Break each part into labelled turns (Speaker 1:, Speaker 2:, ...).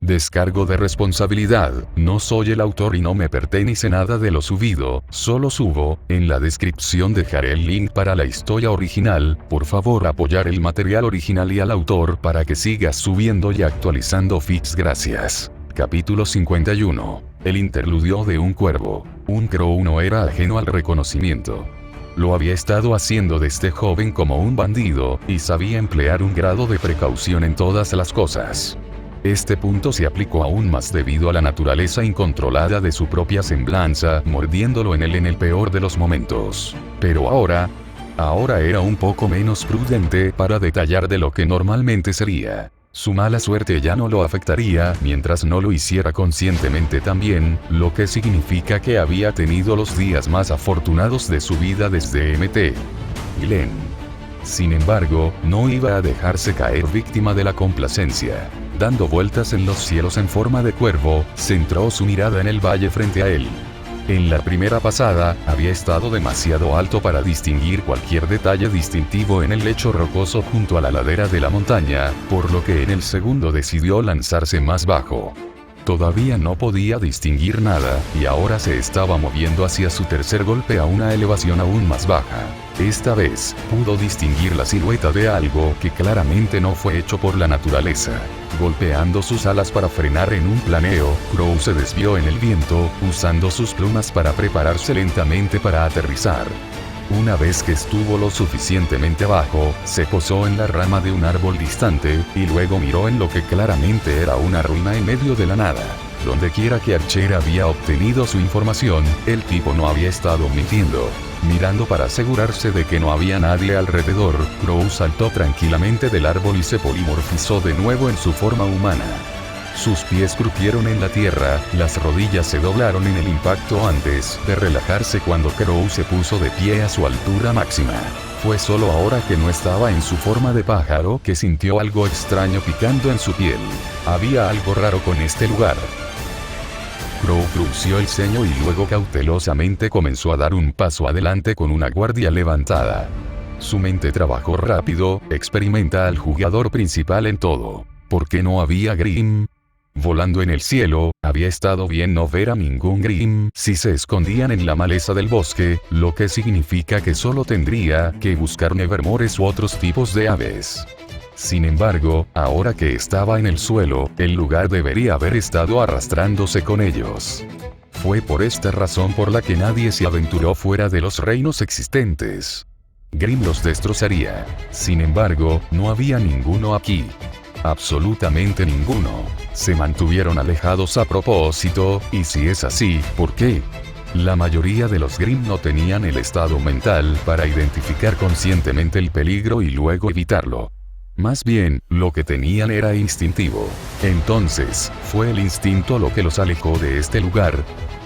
Speaker 1: Descargo de responsabilidad, no soy el autor y no me pertenece nada de lo subido, solo subo, en la descripción dejaré el link para la historia original, por favor apoyar el material original y al autor para que sigas subiendo y actualizando feeds gracias. Capítulo 51. El interludio de un cuervo. Un crow no era ajeno al reconocimiento. Lo había estado haciendo desde joven como un bandido, y sabía emplear un grado de precaución en todas las cosas. Este punto se aplicó aún más debido a la naturaleza incontrolada de su propia semblanza, mordiéndolo en el peor de los momentos. Pero ahora era un poco menos prudente para detallar de lo que normalmente sería. Su mala suerte ya no lo afectaría mientras no lo hiciera conscientemente también, lo que significa que había tenido los días más afortunados de su vida desde Mt. Glen. Sin embargo, no iba a dejarse caer víctima de la complacencia. Dando vueltas en los cielos en forma de cuervo, centró su mirada en el valle frente a él. En la primera pasada, había estado demasiado alto para distinguir cualquier detalle distintivo en el lecho rocoso junto a la ladera de la montaña, por lo que en el segundo decidió lanzarse más bajo. Todavía no podía distinguir nada, y ahora se estaba moviendo hacia su tercer golpe a una elevación aún más baja. Esta vez, pudo distinguir la silueta de algo que claramente no fue hecho por la naturaleza. Golpeando sus alas para frenar en un planeo, Crow se desvió en el viento, usando sus plumas para prepararse lentamente para aterrizar. Una vez que estuvo lo suficientemente abajo, se posó en la rama de un árbol distante, y luego miró en lo que claramente era una ruina en medio de la nada. Donde quiera que Archer había obtenido su información, el tipo no había estado mintiendo. Mirando para asegurarse de que no había nadie alrededor, Crow saltó tranquilamente del árbol y se polimorfizó de nuevo en su forma humana. Sus pies crujieron en la tierra, las rodillas se doblaron en el impacto antes de relajarse cuando Crow se puso de pie a su altura máxima. Fue solo ahora que no estaba en su forma de pájaro que sintió algo extraño picando en su piel. Había algo raro con este lugar. Crow frunció el ceño y luego cautelosamente comenzó a dar un paso adelante con una guardia levantada. Su mente trabajó rápido, experimenta al jugador principal en todo. ¿Por qué no había Grimm? Volando en el cielo, había estado bien no ver a ningún Grimm si se escondían en la maleza del bosque, lo que significa que solo tendría que buscar nevermores u otros tipos de aves. Sin embargo, ahora que estaba en el suelo, el lugar debería haber estado arrastrándose con ellos. Fue por esta razón por la que nadie se aventuró fuera de los reinos existentes. Grimm los destrozaría. Sin embargo, no había ninguno aquí. Absolutamente ninguno. Se mantuvieron alejados a propósito, y si es así, ¿por qué? La mayoría de los Grimm no tenían el estado mental para identificar conscientemente el peligro y luego evitarlo. Más bien, lo que tenían era instintivo. Entonces, ¿fue el instinto lo que los alejó de este lugar?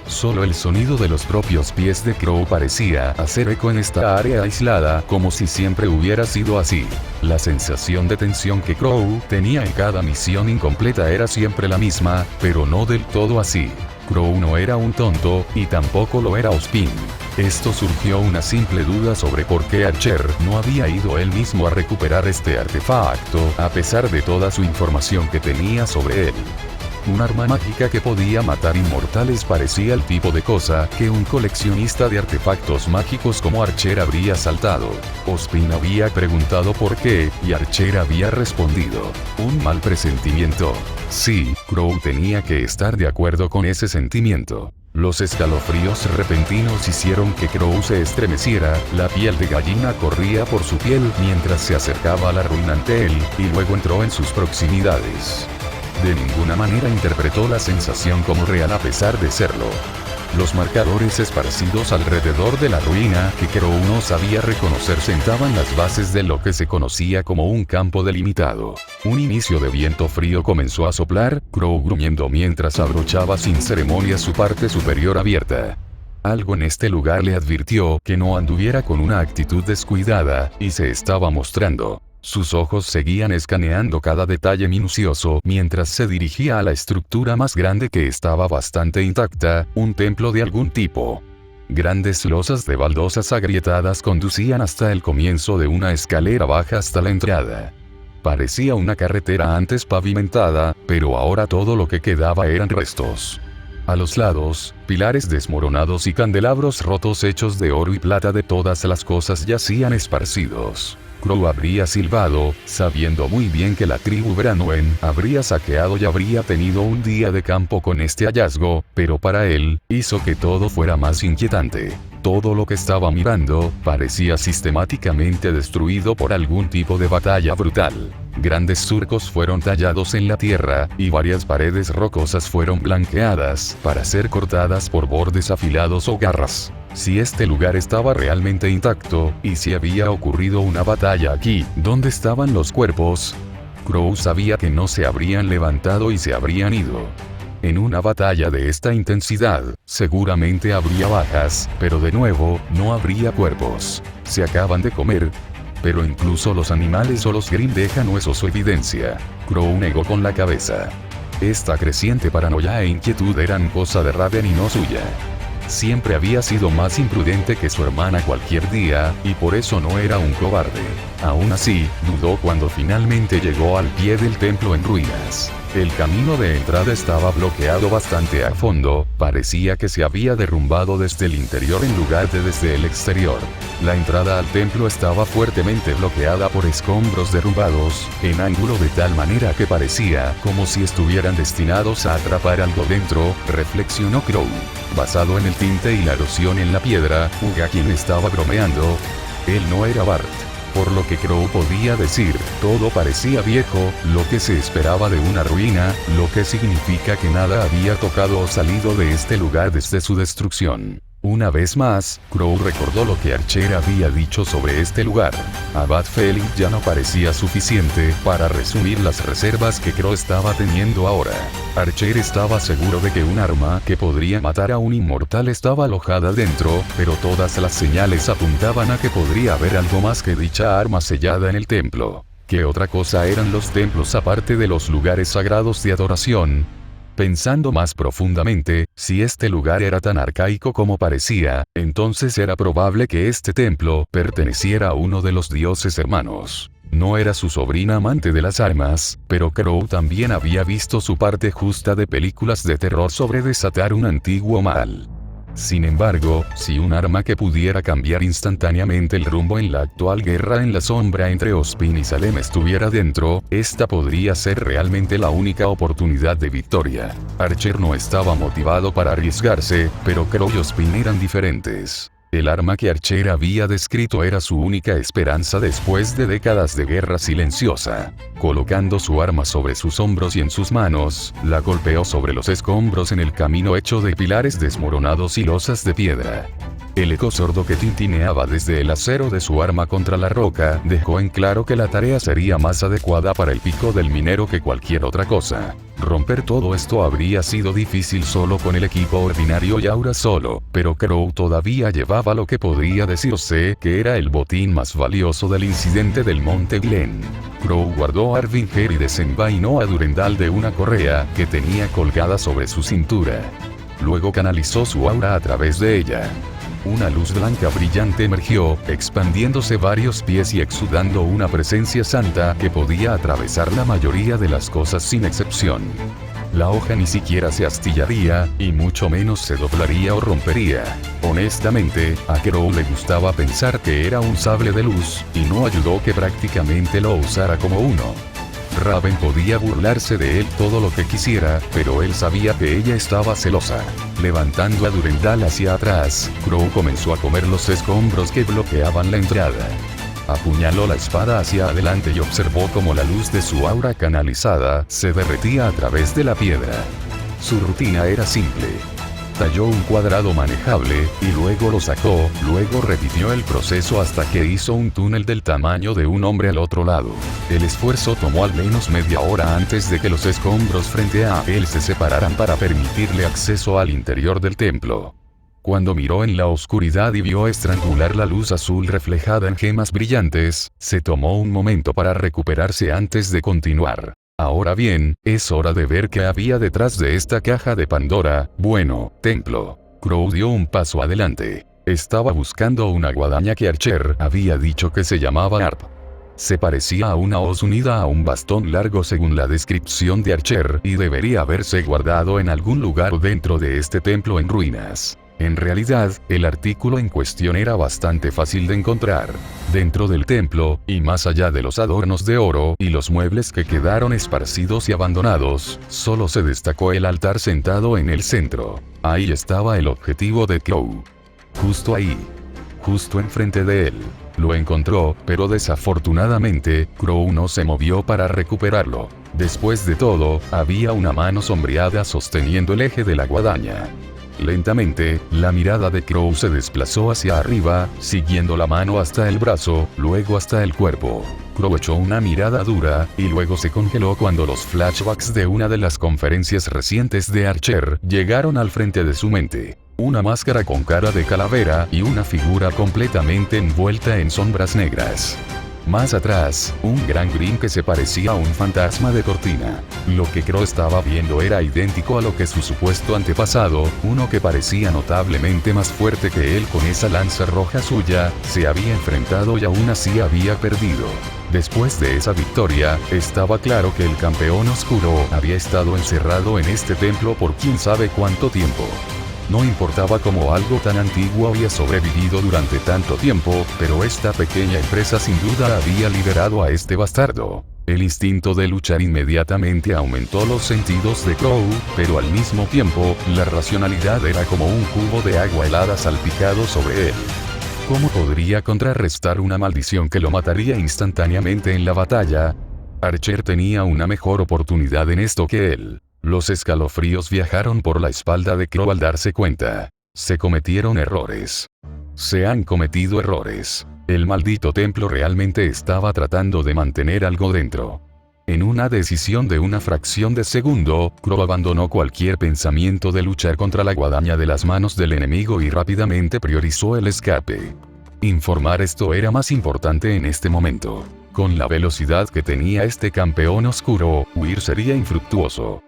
Speaker 1: Solo el sonido de los propios pies de Crow parecía hacer eco en esta área aislada, como si siempre hubiera sido así. La sensación de tensión que Crow tenía en cada misión incompleta era siempre la misma, pero no del todo así. Crow no era un tonto, y tampoco lo era Ozpin. Esto surgió una simple duda sobre por qué Archer no había ido él mismo a recuperar este artefacto, a pesar de toda su información que tenía sobre él. Un arma mágica que podía matar inmortales parecía el tipo de cosa que un coleccionista de artefactos mágicos como Archer habría saltado. Ozpin había preguntado por qué, y Archer había respondido: un mal presentimiento. Sí, Crow tenía que estar de acuerdo con ese sentimiento. Los escalofríos repentinos hicieron que Crow se estremeciera, la piel de gallina corría por su piel mientras se acercaba a la ruina ante él, y luego entró en sus proximidades. De ninguna manera interpretó la sensación como real a pesar de serlo. Los marcadores esparcidos alrededor de la ruina que Crow no sabía reconocer sentaban las bases de lo que se conocía como un campo delimitado. Un inicio de viento frío comenzó a soplar, Crow gruñendo mientras abrochaba sin ceremonia su parte superior abierta. Algo en este lugar le advirtió que no anduviera con una actitud descuidada, y se estaba mostrando. Sus ojos seguían escaneando cada detalle minucioso mientras se dirigía a la estructura más grande que estaba bastante intacta, un templo de algún tipo. Grandes losas de baldosas agrietadas conducían hasta el comienzo de una escalera baja hasta la entrada. Parecía una carretera antes pavimentada, pero ahora todo lo que quedaba eran restos. A los lados, pilares desmoronados y candelabros rotos hechos de oro y plata de todas las cosas yacían esparcidos. Crow habría silbado, sabiendo muy bien que la tribu Branwen habría saqueado y habría tenido un día de campo con este hallazgo, pero para él, hizo que todo fuera más inquietante. Todo lo que estaba mirando, parecía sistemáticamente destruido por algún tipo de batalla brutal. Grandes surcos fueron tallados en la tierra, y varias paredes rocosas fueron blanqueadas, para ser cortadas por bordes afilados o garras. Si este lugar estaba realmente intacto, y si había ocurrido una batalla aquí, ¿dónde estaban los cuerpos? Crow sabía que no se habrían levantado y se habrían ido. En una batalla de esta intensidad, seguramente habría bajas, pero de nuevo, no habría cuerpos. Se acaban de comer. Pero incluso los animales o los Grimm dejan huesos o evidencia. Crow negó con la cabeza. Esta creciente paranoia e inquietud eran cosa de Raven y no suya. Siempre había sido más imprudente que su hermana cualquier día, y por eso no era un cobarde. Aún así, dudó cuando finalmente llegó al pie del templo en ruinas. El camino de entrada estaba bloqueado bastante a fondo, parecía que se había derrumbado desde el interior en lugar de desde el exterior. La entrada al templo estaba fuertemente bloqueada por escombros derrumbados, en ángulo de tal manera que parecía como si estuvieran destinados a atrapar algo dentro, reflexionó Crow. Basado en el tinte y la erosión en la piedra, Uga quien estaba bromeando. Él no era Bart. Por lo que Crow podía decir, todo parecía viejo, lo que se esperaba de una ruina, lo que significa que nada había tocado o salido de este lugar desde su destrucción. Una vez más, Crow recordó lo que Archer había dicho sobre este lugar. Abad Felix ya no parecía suficiente para resumir las reservas que Crow estaba teniendo ahora. Archer estaba seguro de que un arma que podría matar a un inmortal estaba alojada dentro, pero todas las señales apuntaban a que podría haber algo más que dicha arma sellada en el templo. ¿Qué otra cosa eran los templos aparte de los lugares sagrados de adoración? Pensando más profundamente, si este lugar era tan arcaico como parecía, entonces era probable que este templo perteneciera a uno de los dioses hermanos. No era su sobrina amante de las armas, pero Crow también había visto su parte justa de películas de terror sobre desatar un antiguo mal. Sin embargo, si un arma que pudiera cambiar instantáneamente el rumbo en la actual guerra en la sombra entre Ozpin y Salem estuviera dentro, esta podría ser realmente la única oportunidad de victoria. Archer no estaba motivado para arriesgarse, pero Crow y Ozpin eran diferentes. El arma que Archer había descrito era su única esperanza después de décadas de guerra silenciosa. Colocando su arma sobre sus hombros y en sus manos, la golpeó sobre los escombros en el camino hecho de pilares desmoronados y losas de piedra. El eco sordo que tintineaba desde el acero de su arma contra la roca dejó en claro que la tarea sería más adecuada para el pico del minero que cualquier otra cosa. Romper todo esto habría sido difícil solo con el equipo ordinario y Aura solo, pero Crow todavía llevaba lo que podría decirse que era el botín más valioso del incidente del Monte Glen. Crow guardó a Arvinger y desenvainó a Durendal de una correa que tenía colgada sobre su cintura. Luego canalizó su aura a través de ella. Una luz blanca brillante emergió, expandiéndose varios pies y exudando una presencia santa que podía atravesar la mayoría de las cosas sin excepción. La hoja ni siquiera se astillaría, y mucho menos se doblaría o rompería. Honestamente, a Crow le gustaba pensar que era un sable de luz, y no ayudó que prácticamente lo usara como uno. Raven podía burlarse de él todo lo que quisiera, pero él sabía que ella estaba celosa. Levantando a Durendal hacia atrás, Crow comenzó a comer los escombros que bloqueaban la entrada. Apuñaló la espada hacia adelante y observó cómo la luz de su aura canalizada se derretía a través de la piedra. Su rutina era simple. Talló un cuadrado manejable, y luego lo sacó, luego repitió el proceso hasta que hizo un túnel del tamaño de un hombre al otro lado. El esfuerzo tomó al menos media hora antes de que los escombros frente a él se separaran para permitirle acceso al interior del templo. Cuando miró en la oscuridad y vio estrangular la luz azul reflejada en gemas brillantes, se tomó un momento para recuperarse antes de continuar. Ahora bien, es hora de ver qué había detrás de esta caja de Pandora. Bueno, templo. Crow dio un paso adelante. Estaba buscando una guadaña que Archer había dicho que se llamaba Arp. Se parecía a una hoz unida a un bastón largo según la descripción de Archer y debería haberse guardado en algún lugar dentro de este templo en ruinas. En realidad, el artículo en cuestión era bastante fácil de encontrar. Dentro del templo, y más allá de los adornos de oro y los muebles que quedaron esparcidos y abandonados, solo se destacó el altar sentado en el centro. Ahí estaba el objetivo de Crow. Justo ahí. Justo enfrente de él. Lo encontró, pero desafortunadamente, Crow no se movió para recuperarlo. Después de todo, había una mano sombreada sosteniendo el eje de la guadaña. Lentamente, la mirada de Crow se desplazó hacia arriba, siguiendo la mano hasta el brazo, luego hasta el cuerpo. Crow echó una mirada dura, y luego se congeló cuando los flashbacks de una de las conferencias recientes de Archer llegaron al frente de su mente. Una máscara con cara de calavera y una figura completamente envuelta en sombras negras. Más atrás, un gran grin que se parecía a un fantasma de cortina. Lo que Crow estaba viendo era idéntico a lo que su supuesto antepasado, uno que parecía notablemente más fuerte que él con esa lanza roja suya, se había enfrentado y aún así había perdido. Después de esa victoria, estaba claro que el campeón oscuro había estado encerrado en este templo por quién sabe cuánto tiempo. No importaba cómo algo tan antiguo había sobrevivido durante tanto tiempo, pero esta pequeña empresa sin duda había liberado a este bastardo. El instinto de luchar inmediatamente aumentó los sentidos de Crow, pero al mismo tiempo, la racionalidad era como un cubo de agua helada salpicado sobre él. ¿Cómo podría contrarrestar una maldición que lo mataría instantáneamente en la batalla? Archer tenía una mejor oportunidad en esto que él. Los escalofríos viajaron por la espalda de Crow al darse cuenta. Se cometieron errores. Se han cometido errores. El maldito templo realmente estaba tratando de mantener algo dentro. En una decisión de una fracción de segundo, Crow abandonó cualquier pensamiento de luchar contra la guadaña de las manos del enemigo y rápidamente priorizó el escape. Informar esto era más importante en este momento. Con la velocidad que tenía este campeón oscuro, huir sería infructuoso.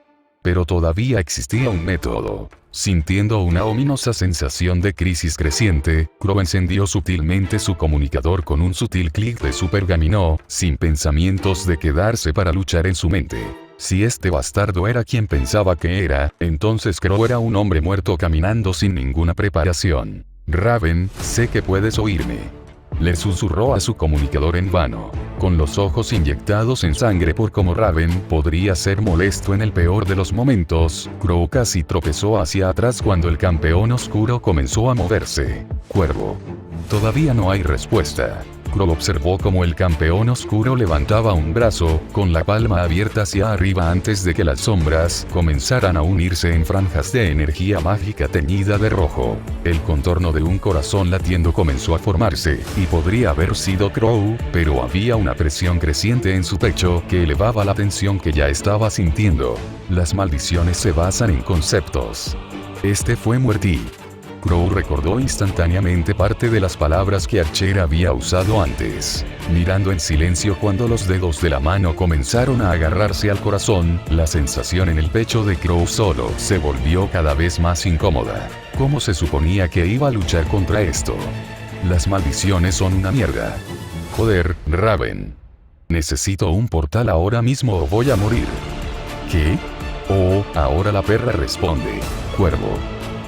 Speaker 1: Pero todavía existía un método. Sintiendo una ominosa sensación de crisis creciente, Crow encendió sutilmente su comunicador con un sutil clic de su pergamino, sin pensamientos de quedarse para luchar en su mente. Si este bastardo era quien pensaba que era, entonces Crow era un hombre muerto caminando sin ninguna preparación. Raven, sé que puedes oírme. Le susurró a su comunicador en vano. Con los ojos inyectados en sangre por como Raven podría ser molesto en el peor de los momentos, Crow casi tropezó hacia atrás cuando el campeón oscuro comenzó a moverse. Cuervo. Todavía no hay respuesta. Crow observó cómo el campeón oscuro levantaba un brazo, con la palma abierta hacia arriba antes de que las sombras comenzaran a unirse en franjas de energía mágica teñida de rojo. El contorno de un corazón latiendo comenzó a formarse, y podría haber sido Crow, pero había una presión creciente en su pecho que elevaba la tensión que ya estaba sintiendo. Las maldiciones se basan en conceptos. Este fue Muerti. Crow recordó instantáneamente parte de las palabras que Archer había usado antes. Mirando en silencio cuando los dedos de la mano comenzaron a agarrarse al corazón, la sensación en el pecho de Crow solo se volvió cada vez más incómoda. ¿Cómo se suponía que iba a luchar contra esto? Las maldiciones son una mierda. Joder, Raven. Necesito un portal ahora mismo o voy a morir. ¿Qué? Oh, ahora la perra responde. Cuervo.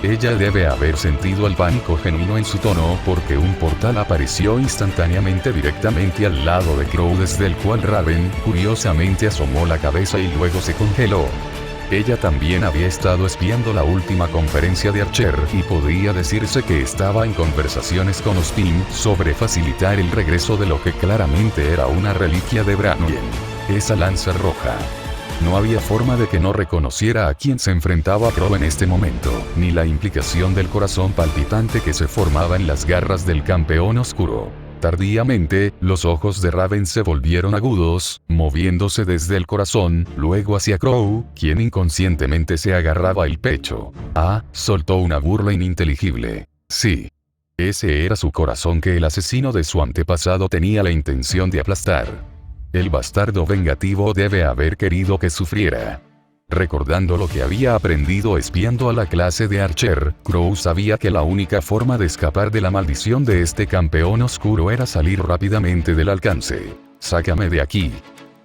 Speaker 1: Ella debe haber sentido el pánico genuino en su tono porque un portal apareció instantáneamente directamente al lado de Crow desde el cual Raven curiosamente asomó la cabeza y luego se congeló. Ella también había estado espiando la última conferencia de Archer y podría decirse que estaba en conversaciones con Austin sobre facilitar el regreso de lo que claramente era una reliquia de Branwen. Esa lanza roja. No había forma de que no reconociera a quien se enfrentaba a Crow en este momento, ni la implicación del corazón palpitante que se formaba en las garras del campeón oscuro. Tardíamente, los ojos de Raven se volvieron agudos, moviéndose desde el corazón, luego hacia Crow, quien inconscientemente se agarraba el pecho. Soltó una burla ininteligible. Sí. Ese era su corazón que el asesino de su antepasado tenía la intención de aplastar. El bastardo vengativo debe haber querido que sufriera. Recordando lo que había aprendido espiando a la clase de Archer, Crow sabía que la única forma de escapar de la maldición de este campeón oscuro era salir rápidamente del alcance. sácame de aquí.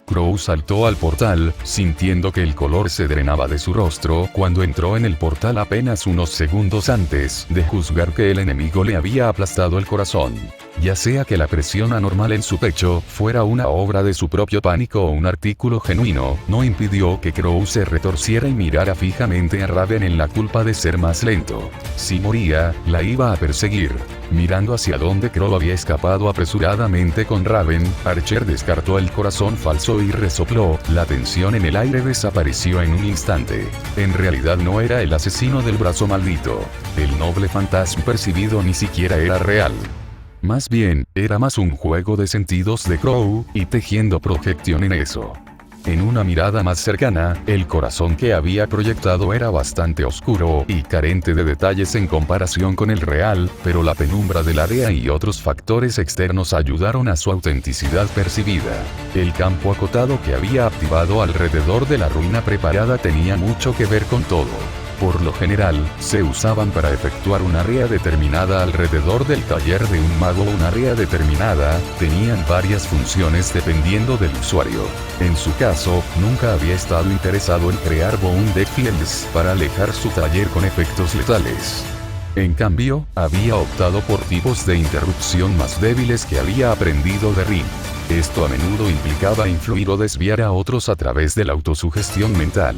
Speaker 1: Crow saltó al portal, sintiendo que el color se drenaba de su rostro cuando entró en el portal apenas unos segundos antes de juzgar que el enemigo le había aplastado el corazón. Ya sea que la presión anormal en su pecho fuera una obra de su propio pánico o un artículo genuino, no impidió que Crow se retorciera y mirara fijamente a Raven en la culpa de ser más lento. Si moría, la iba a perseguir. Mirando hacia donde Crow había escapado apresuradamente con Raven, Archer descartó el corazón falso y resopló, la tensión en el aire desapareció en un instante. En realidad no era el asesino del brazo maldito. El noble fantasma percibido ni siquiera era real. Más bien, era más un juego de sentidos de Crow, y tejiendo proyección en eso. En una mirada más cercana, el corazón que había proyectado era bastante oscuro y carente de detalles en comparación con el real, pero la penumbra del área y otros factores externos ayudaron a su autenticidad percibida. El campo acotado que había activado alrededor de la ruina preparada tenía mucho que ver con todo. Por lo general, se usaban para efectuar un área determinada alrededor del taller de un mago o un área determinada, tenían varias funciones dependiendo del usuario. En su caso, nunca había estado interesado en crear Bound Fields para alejar su taller con efectos letales. En cambio, había optado por tipos de interrupción más débiles que había aprendido de Rin. Esto a menudo implicaba influir o desviar a otros a través de la autosugestión mental.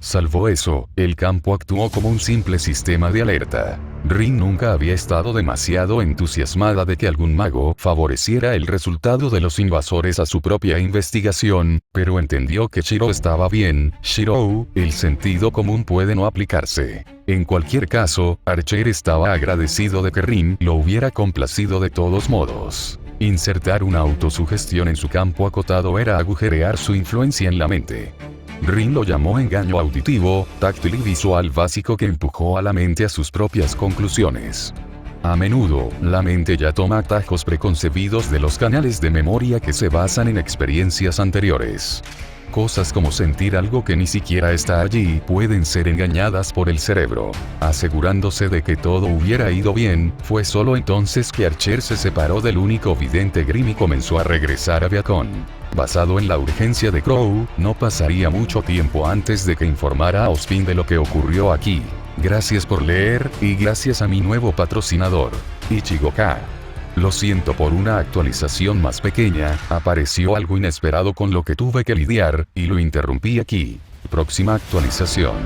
Speaker 1: Salvo eso, el campo actuó como un simple sistema de alerta. Rin nunca había estado demasiado entusiasmada de que algún mago favoreciera el resultado de los invasores a su propia investigación, pero entendió que Shiro estaba bien. Shiro, el sentido común puede no aplicarse. En cualquier caso, Archer estaba agradecido de que Rin lo hubiera complacido de todos modos. Insertar una autosugestión en su campo acotado era agujerear su influencia en la mente. Rin lo llamó engaño auditivo, táctil y visual básico que empujó a la mente a sus propias conclusiones. A menudo, la mente ya toma atajos preconcebidos de los canales de memoria que se basan en experiencias anteriores. Cosas como sentir algo que ni siquiera está allí pueden ser engañadas por el cerebro. Asegurándose de que todo hubiera ido bien, fue solo entonces que Archer se separó del único vidente Grimm y comenzó a regresar a Beacon. Basado en la urgencia de Crow, no pasaría mucho tiempo antes de que informara a Ozpin de lo que ocurrió aquí. Gracias por leer, y gracias a mi nuevo patrocinador, Ichigo K. Lo siento por una actualización más pequeña, apareció algo inesperado con lo que tuve que lidiar, y lo interrumpí aquí. Próxima actualización.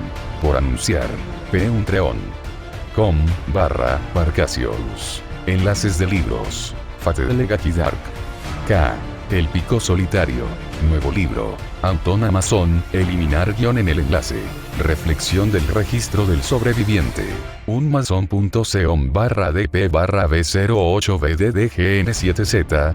Speaker 1: Por anunciar. patreon.com/Barcacious. Enlaces de libros. Fate de Legaki Dark. K. El pico solitario. Nuevo libro. Antón Amazon, eliminar guión en el enlace. Reflexión del registro del sobreviviente. unmason.com/dp/b08bddgn7z